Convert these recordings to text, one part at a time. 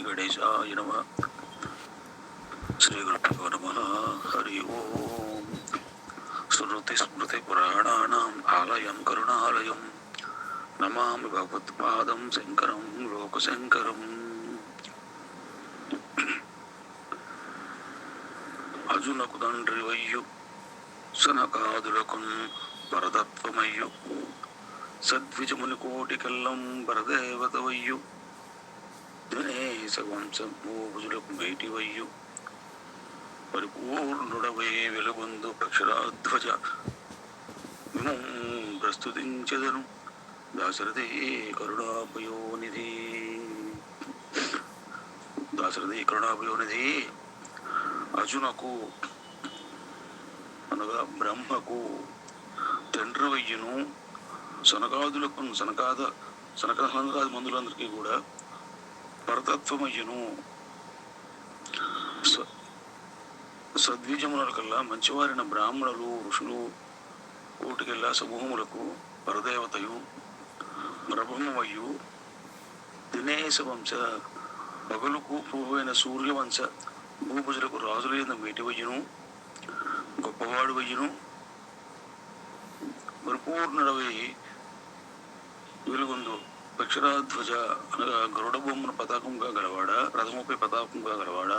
గణేశాయ నమః. శ్రీ గురుభ్యో నమః. హరి ఓం. స్మృతిపురాణానాం ఆలయం కరుణాలయం నమామి భగవత్పాదం శంకరం లోకశంకరం. అజునకు తండ్రి వయ్యు సనకాదులకున్ పరతత్వమయ్యు సద్విజముని కోటికెల్లం పరదేవత వయ్యు దినేశ వంశభూజులకు మేటి వయ్యు పరిపూర్ణుడవై వెలుగొందు అక్షరాధ్వజ విమం ప్రస్తుతించెదను దాశరథి కరుణాపయోనిధి. దాశరథి కరుణాపయోనిధి అర్జునకు అనగా బ్రహ్మకు తండ్రి వయ్యును సనకాదులకు సనకాది మందులందరికీ కూడా పరతత్వమయ్యును సద్విజములకల్లా మంచివారిన బ్రాహ్మణులు ఋషులు కోటికెల్లా సమూహములకు పరదేవతయు బ్రహ్మమయ్యు దినేశ వంశ పగలుకు పువ్వైన సూర్యవంశ భూభుజులకు రాజులైన మేటివయ్యును గొప్పవాడు వయ్యును పరిపూర్ణుడవై వెలుగొందు అక్షరాధ్వజ అనగా గరుడ బొమ్మను పతాకంగా గలవాడా రథముపై పతాకంగా గలవాడా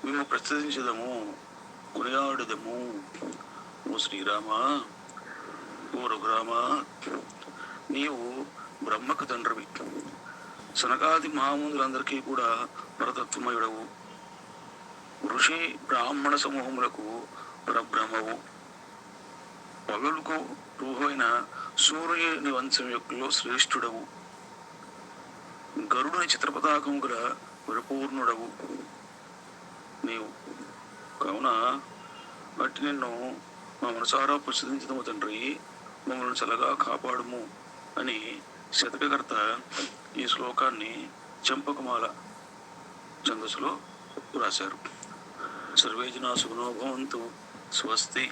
మేము ప్రస్తుతించదము కొనియాడదము. ఓ శ్రీరామ, ఓ రఘురామ, నీవు బ్రహ్మకు తండ్రివి, సనకాది మహామునులందరికీ కూడా పరతత్వమయుడవు, ఋషి బ్రాహ్మణ సమూహములకు పరబ్రహ్మవు, పగలుకు రూహైన సూర్యుని వంశం యొక్కలో శ్రేష్ఠుడవు, గరుడుని చిత్రపతాకము గల పరిపూర్ణుడవు నీవు. కావున బట్టి నిన్ను మా మనసారా ప్రసిద్ధించదము తండ్రి, మమ్మల్ని చల్లగా కాపాడుము అని శతకకర్త ఈ శ్లోకాన్ని చంపకమాల ఛందస్సులో రాశారు. సర్వే జనా సుఖినో భవంతు. స్వస్తి.